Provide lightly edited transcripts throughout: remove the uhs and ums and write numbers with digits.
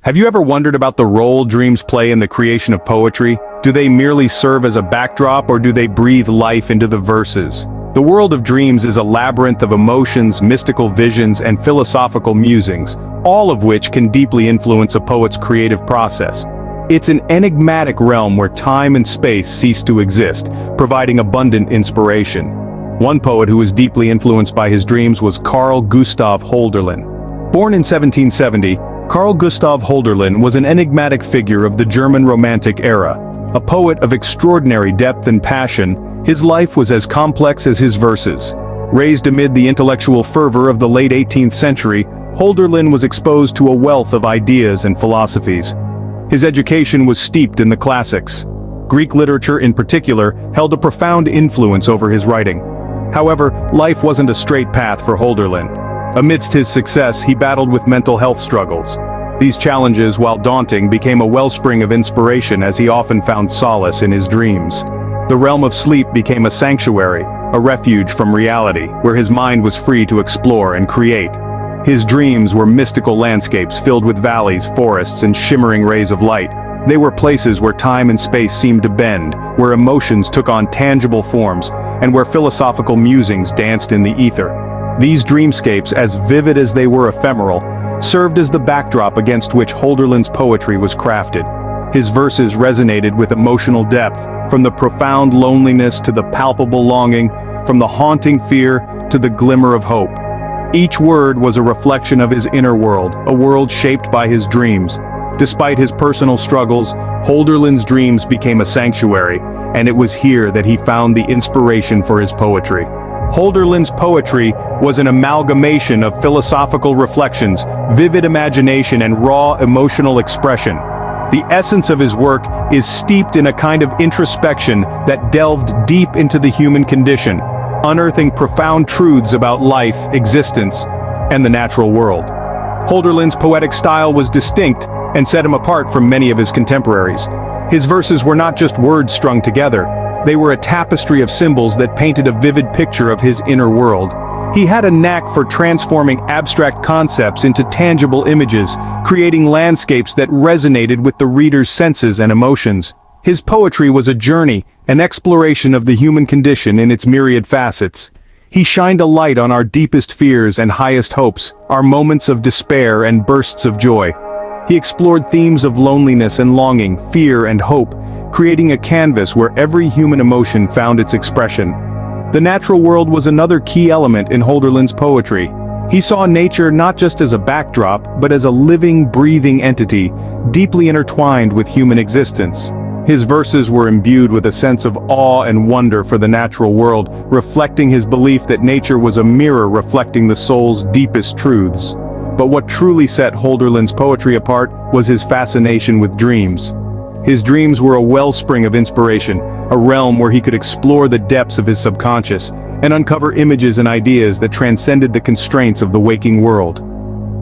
Have you ever wondered about the role dreams play in the creation of poetry? Do they merely serve as a backdrop, or do they breathe life into the verses? The world of dreams is a labyrinth of emotions, mystical visions, and philosophical musings, all of which can deeply influence a poet's creative process. It's an enigmatic realm where time and space cease to exist, providing abundant inspiration. One poet who was deeply influenced by his dreams was Carl Gustav Hölderlin. Born in 1770, Carl Gustav Hölderlin was an enigmatic figure of the German Romantic era. A poet of extraordinary depth and passion, his life was as complex as his verses. Raised amid the intellectual fervor of the late 18th century, Hölderlin was exposed to a wealth of ideas and philosophies. His education was steeped in the classics. Greek literature in particular held a profound influence over his writing. However, life wasn't a straight path for Hölderlin. Amidst his success, he battled with mental health struggles. These challenges, while daunting, became a wellspring of inspiration as he often found solace in his dreams. The realm of sleep became a sanctuary, a refuge from reality, where his mind was free to explore and create. His dreams were mystical landscapes filled with valleys, forests, and shimmering rays of light. They were places where time and space seemed to bend, where emotions took on tangible forms, and where philosophical musings danced in the ether. These dreamscapes, as vivid as they were ephemeral, served as the backdrop against which Hölderlin's poetry was crafted. His verses resonated with emotional depth, from the profound loneliness to the palpable longing, from the haunting fear to the glimmer of hope. Each word was a reflection of his inner world, a world shaped by his dreams. Despite his personal struggles, Hölderlin's dreams became a sanctuary, and it was here that he found the inspiration for his poetry. Hölderlin's poetry was an amalgamation of philosophical reflections, vivid imagination, and raw emotional expression. The essence of his work is steeped in a kind of introspection that delved deep into the human condition, unearthing profound truths about life, existence, and the natural world. Hölderlin's poetic style was distinct and set him apart from many of his contemporaries. His verses were not just words strung together. They were a tapestry of symbols that painted a vivid picture of his inner world. He had a knack for transforming abstract concepts into tangible images, creating landscapes that resonated with the reader's senses and emotions. His poetry was a journey, an exploration of the human condition in its myriad facets. He shined a light on our deepest fears and highest hopes, our moments of despair and bursts of joy. He explored themes of loneliness and longing, fear and hope, creating a canvas where every human emotion found its expression. The natural world was another key element in Hölderlin's poetry. He saw nature not just as a backdrop, but as a living, breathing entity, deeply intertwined with human existence. His verses were imbued with a sense of awe and wonder for the natural world, reflecting his belief that nature was a mirror reflecting the soul's deepest truths. But what truly set Hölderlin's poetry apart was his fascination with dreams. His dreams were a wellspring of inspiration, a realm where he could explore the depths of his subconscious and uncover images and ideas that transcended the constraints of the waking world.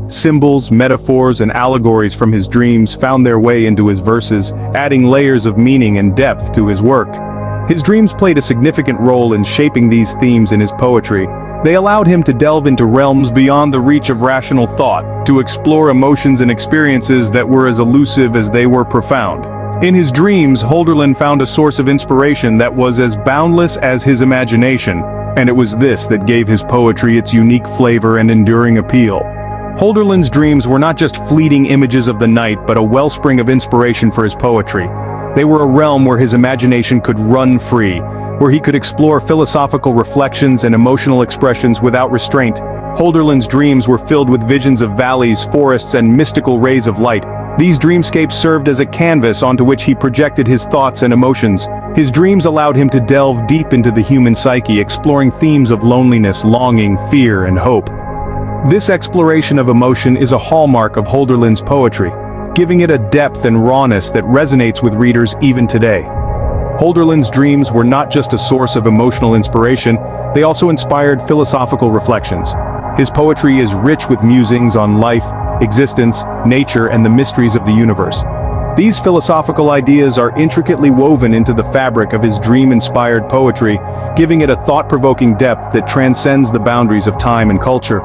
Symbols, metaphors, and allegories from his dreams found their way into his verses, adding layers of meaning and depth to his work. His dreams played a significant role in shaping these themes in his poetry. They allowed him to delve into realms beyond the reach of rational thought, to explore emotions and experiences that were as elusive as they were profound. In his dreams, Hölderlin found a source of inspiration that was as boundless as his imagination, and it was this that gave his poetry its unique flavor and enduring appeal. Hölderlin's dreams were not just fleeting images of the night, but a wellspring of inspiration for his poetry. They were a realm where his imagination could run free, where he could explore philosophical reflections and emotional expressions without restraint. Hölderlin's dreams were filled with visions of valleys, forests, and mystical rays of light. These dreamscapes served as a canvas onto which he projected his thoughts and emotions. His dreams allowed him to delve deep into the human psyche, exploring themes of loneliness, longing, fear, and hope. This exploration of emotion is a hallmark of Hölderlin's poetry, giving it a depth and rawness that resonates with readers even today. Hölderlin's dreams were not just a source of emotional inspiration, they also inspired philosophical reflections. His poetry is rich with musings on life, existence, nature, and the mysteries of the universe. These philosophical ideas are intricately woven into the fabric of his dream-inspired poetry, giving it a thought-provoking depth that transcends the boundaries of time and culture.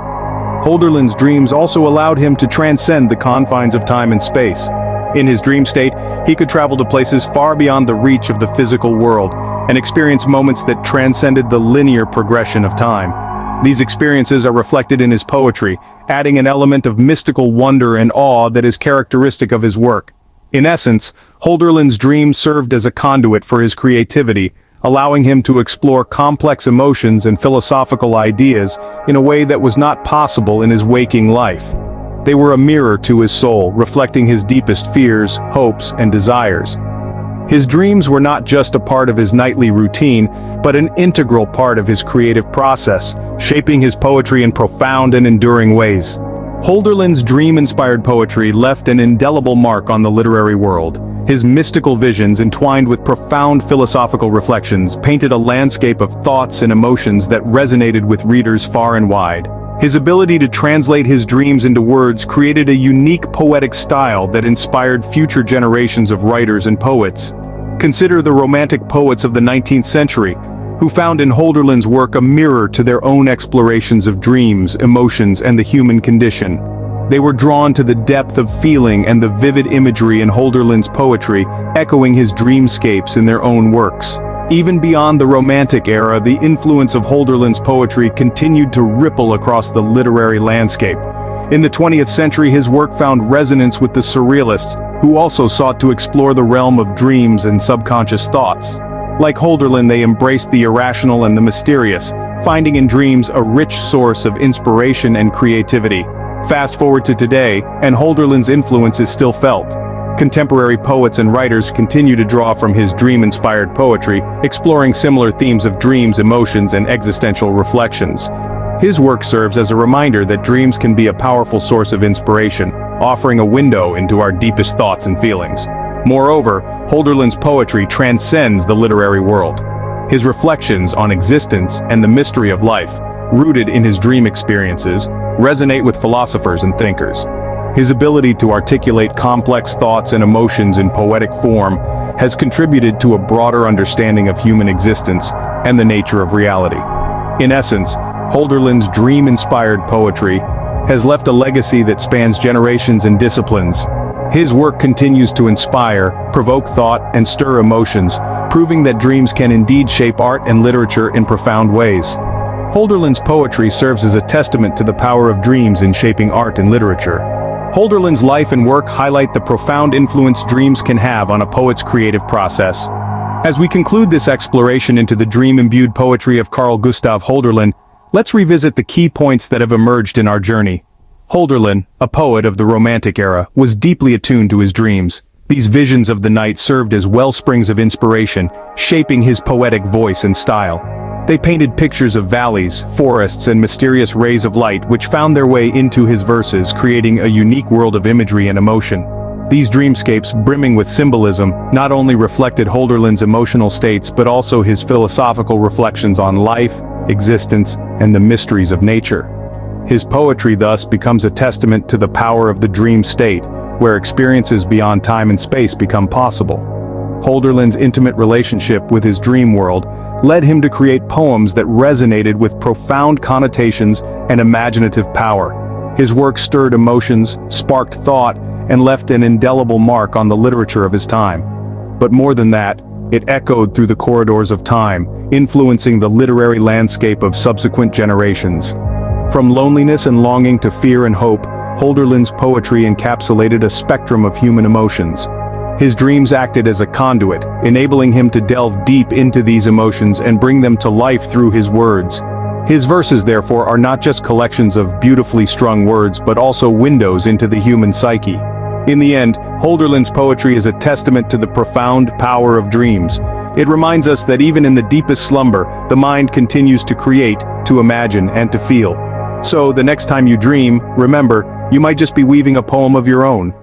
Hölderlin's dreams also allowed him to transcend the confines of time and space. In his dream state, he could travel to places far beyond the reach of the physical world and experience moments that transcended the linear progression of time. These experiences are reflected in his poetry, adding an element of mystical wonder and awe that is characteristic of his work. In essence, Hölderlin's dreams served as a conduit for his creativity, allowing him to explore complex emotions and philosophical ideas in a way that was not possible in his waking life. They were a mirror to his soul, reflecting his deepest fears, hopes, and desires. His dreams were not just a part of his nightly routine, but an integral part of his creative process, shaping his poetry in profound and enduring ways. Hölderlin's dream-inspired poetry left an indelible mark on the literary world. His mystical visions, entwined with profound philosophical reflections, painted a landscape of thoughts and emotions that resonated with readers far and wide. His ability to translate his dreams into words created a unique poetic style that inspired future generations of writers and poets. Consider the Romantic poets of the 19th century, who found in Hölderlin's work a mirror to their own explorations of dreams, emotions, and the human condition. They were drawn to the depth of feeling and the vivid imagery in Hölderlin's poetry, echoing his dreamscapes in their own works. Even beyond the Romantic era, the influence of Hölderlin's poetry continued to ripple across the literary landscape. In the 20th century, his work found resonance with the surrealists, who also sought to explore the realm of dreams and subconscious thoughts. Like Hölderlin, they embraced the irrational and the mysterious, finding in dreams a rich source of inspiration and creativity. Fast forward to today, and Hölderlin's influence is still felt. Contemporary poets and writers continue to draw from his dream-inspired poetry, exploring similar themes of dreams, emotions, and existential reflections. His work serves as a reminder that dreams can be a powerful source of inspiration, offering a window into our deepest thoughts and feelings. Moreover, Hölderlin's poetry transcends the literary world. His reflections on existence and the mystery of life, rooted in his dream experiences, resonate with philosophers and thinkers. His ability to articulate complex thoughts and emotions in poetic form has contributed to a broader understanding of human existence and the nature of reality. In essence, Hölderlin's dream-inspired poetry has left a legacy that spans generations and disciplines. His work continues to inspire, provoke thought, and stir emotions, proving that dreams can indeed shape art and literature in profound ways. Hölderlin's poetry serves as a testament to the power of dreams in shaping art and literature. Hölderlin's life and work highlight the profound influence dreams can have on a poet's creative process. As we conclude this exploration into the dream-imbued poetry of Carl Gustav Hölderlin, let's revisit the key points that have emerged in our journey. Hölderlin, a poet of the Romantic era, was deeply attuned to his dreams. These visions of the night served as wellsprings of inspiration, shaping his poetic voice and style. They painted pictures of valleys, forests, and mysterious rays of light which found their way into his verses, creating a unique world of imagery and emotion. These dreamscapes, brimming with symbolism, not only reflected Hölderlin's emotional states but also his philosophical reflections on life, existence, and the mysteries of nature. His poetry thus becomes a testament to the power of the dream state, where experiences beyond time and space become possible. Hölderlin's intimate relationship with his dream world led him to create poems that resonated with profound connotations and imaginative power. His work stirred emotions, sparked thought, and left an indelible mark on the literature of his time. But more than that, it echoed through the corridors of time, influencing the literary landscape of subsequent generations. From loneliness and longing to fear and hope, Hölderlin's poetry encapsulated a spectrum of human emotions. His dreams acted as a conduit, enabling him to delve deep into these emotions and bring them to life through his words. His verses, therefore, are not just collections of beautifully strung words but also windows into the human psyche. In the end, Hölderlin's poetry is a testament to the profound power of dreams. It reminds us that even in the deepest slumber, the mind continues to create, to imagine, and to feel. So, the next time you dream, remember, you might just be weaving a poem of your own.